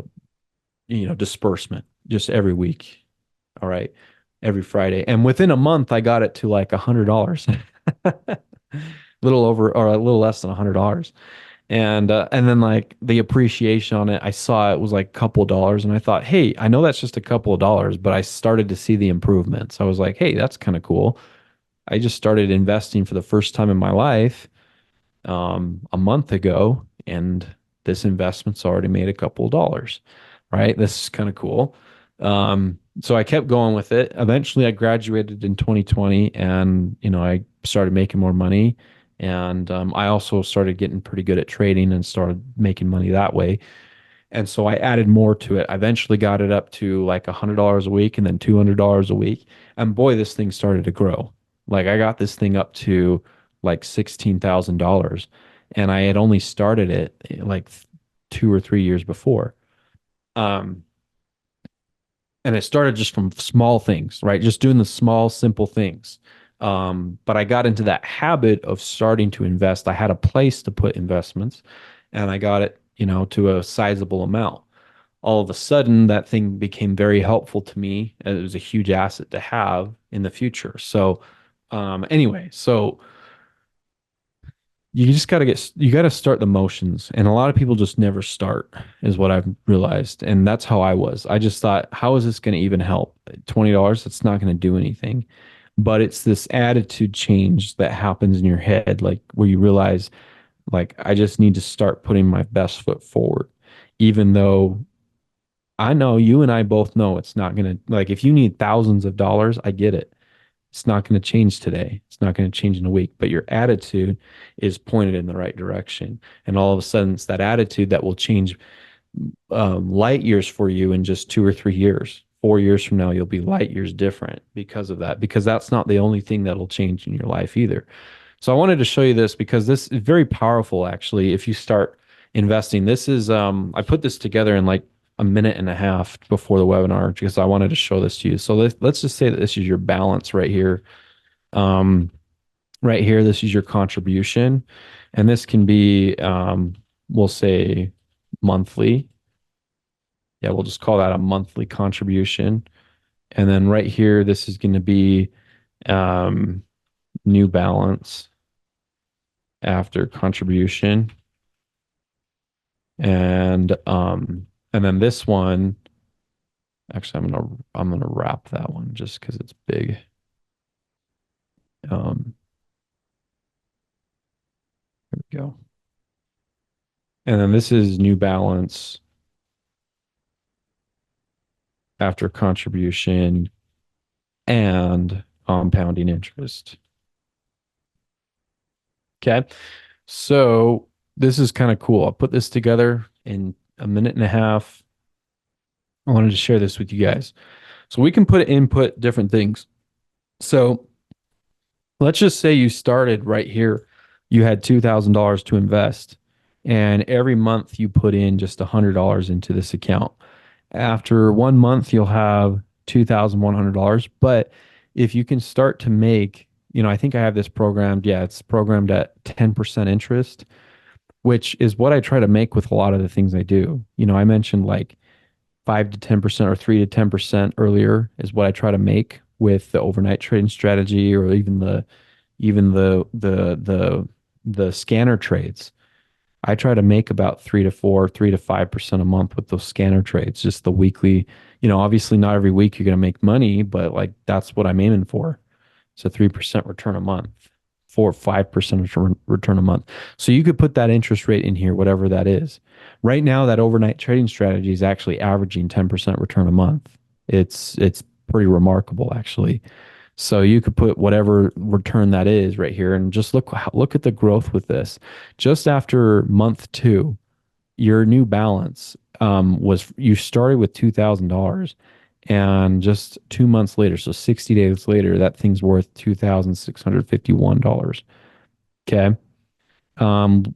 disbursement just every week. All right, every Friday, and within a month, I got it to like $100, little over or a little less than $100. And then like the appreciation on it, I saw it was like a couple of dollars, and I thought, hey, I know that's just a couple of dollars, but I started to see the improvements. I was like, hey, that's kind of cool. I just started investing for the first time in my life a month ago, and this investment's already made a couple of dollars, right? This is kind of cool. So I kept going with it. Eventually, I graduated in 2020, and I started making more money, and I also started getting pretty good at trading and started making money that way. And so I added more to it. I eventually got it up to like $100 a week and then $200 a week. And boy, this thing started to grow. Like I got this thing up to like $16,000, and I had only started it like 2 or 3 years before. Um, and it started just from small things, right? Just doing the small, simple things. But I got into that habit of starting to invest. I had a place to put investments, and I got it, to a sizable amount. All of a sudden, that thing became very helpful to me. And it was a huge asset to have in the future. So, anyway, so you got to start the motions. And a lot of people just never start, is what I've realized. And that's how I was. I just thought, how is this going to even help? $20, it's not going to do anything. But it's this attitude change that happens in your head, like where you realize, like, I just need to start putting my best foot forward, even though I know you and I both know it's not going to, like, if you need thousands of dollars, I get it. It's not going to change today. It's not going to change in a week, but your attitude is pointed in the right direction. And all of a sudden, it's that attitude that will change light years for you in just 2 or 3 years. 4 years from now, you'll be light years different because of that, because that's not the only thing that'll change in your life either. So I wanted to show you this because this is very powerful, actually, if you start investing. I put this together in like a minute and a half before the webinar because I wanted to show this to you. So let's just say that this is your balance right here. Um, right here, this is your contribution. And this can be, we'll say monthly. Yeah, we'll just call that a monthly contribution. And then right here, this is going to be um, new balance after contribution. And then this one, actually, I'm gonna wrap that one just because it's big. Um, Here we go. And then this is new balance after contribution and compounding interest. Okay. So this is kind of cool. I'll put this together in a minute and a half. I wanted to share this with you guys. So we can input different things. So let's just say you started right here. You had $2,000 to invest, and every month you put in just $100 into this account. After 1 month, you'll have $2,100. But if you can start to make, I think I have this programmed. Yeah, it's programmed at 10% interest, which is what I try to make with a lot of the things I do. I mentioned like 5 to 10% or 3 to 10% earlier is what I try to make with the overnight trading strategy, or even the scanner trades. I try to make about 3 to 4, 3 to 5% a month with those scanner trades, just the weekly. Obviously not every week you're going to make money, but like that's what I'm aiming for. It's a 3% return a month, 4 or 5% return a month. So you could put that interest rate in here, whatever that is. Right now, that overnight trading strategy is actually averaging 10% return a month. It's pretty remarkable, actually. So you could put whatever return that is right here, and just look at the growth with this. Just after month two, your new balance was you started with $2,000, and just 2 months later, so 60 days later, that thing's worth $2,651. Okay. Um,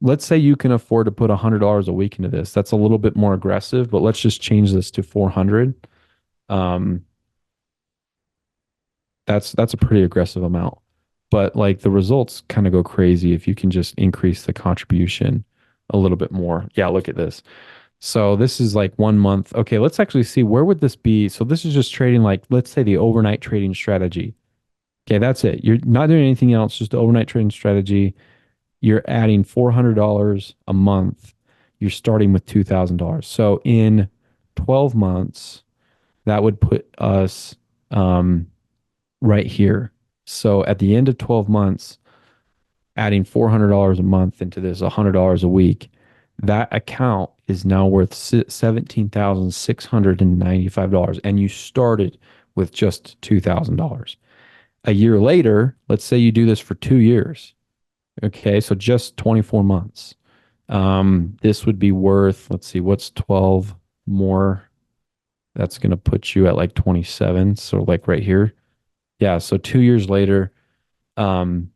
let's say you can afford to put $100 a week into this. That's a little bit more aggressive, but let's just change this to 400. Um, that's a pretty aggressive amount. But like the results kind of go crazy if you can just increase the contribution a little bit more. Yeah, look at this. So this is like 1 month. Okay, let's actually see where would this be. So this is just trading, like let's say the overnight trading strategy. Okay, that's it. You're not doing anything else, just the overnight trading strategy. You're adding $400 a month. You're starting with $2,000. So in 12 months, that would put us right here. So at the end of 12 months, adding $400 a month into this, $100 a week, that account is now worth $17,695. And you started with just $2,000. A year later, let's say you do this for 2 years. Okay, so just 24 months. This would be worth, let's see, what's 12 more? That's going to put you at like 27. So like right here. Yeah, so 2 years later, um,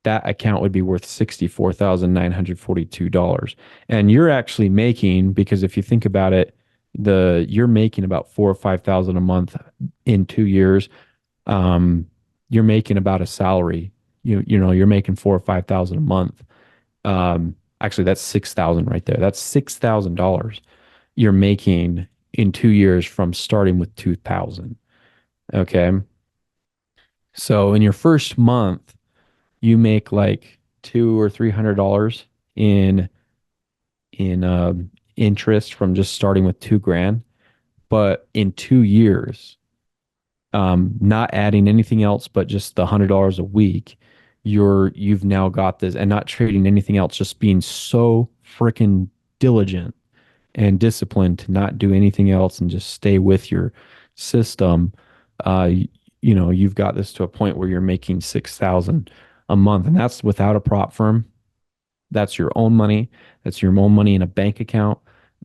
that account would be worth $64,942. And you're actually making, because if you think about it, you're making about 4 or 5 thousand a month in 2 years. Um, you're making about a salary. You're making 4 or 5 thousand a month. Actually, that's 6,000 right there. That's $6,000 you're making in 2 years from starting with 2,000. Okay. So in your first month, you make like $200 or $300 in interest from just starting with 2 grand. But in 2 years, not adding anything else but just the $100 a week, you've now got this, and not trading anything else, just being so freaking diligent and disciplined to not do anything else and just stay with your system. You've got this to a point where you're making 6,000 a month, and that's without a prop firm. That's your own money. That's your own money in a bank account,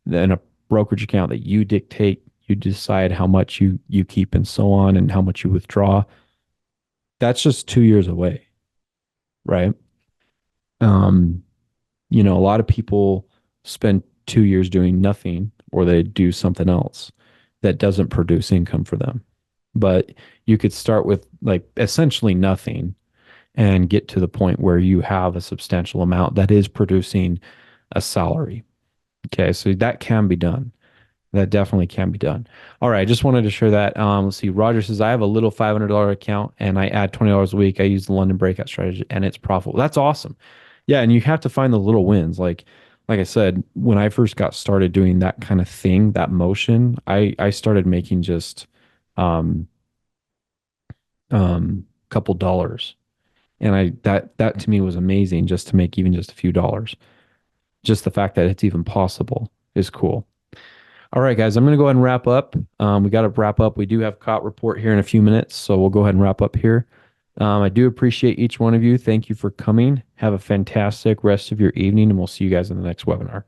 in a brokerage account that you dictate. You decide how much you keep and so on, and how much you withdraw. That's just 2 years away, right? Um, a lot of people spend 2 years doing nothing, or they do something else that doesn't produce income for them. But you could start with like essentially nothing and get to the point where you have a substantial amount that is producing a salary. Okay, so that can be done. That definitely can be done. All right, I just wanted to share that. Let's see. Roger says, I have a little $500 account and I add $20 a week. I use the London breakout strategy and it's profitable. That's awesome. Yeah, and you have to find the little wins. Like I said, when I first got started doing that kind of thing, that motion, I started making just um couple dollars. And that to me was amazing, just to make even just a few dollars. Just the fact that it's even possible is cool. All right, guys, I'm going to go ahead and wrap up. We got to wrap up. We do have COT report here in a few minutes, so we'll go ahead and wrap up here. I do appreciate each one of you. Thank you for coming. Have a fantastic rest of your evening, and we'll see you guys in the next webinar.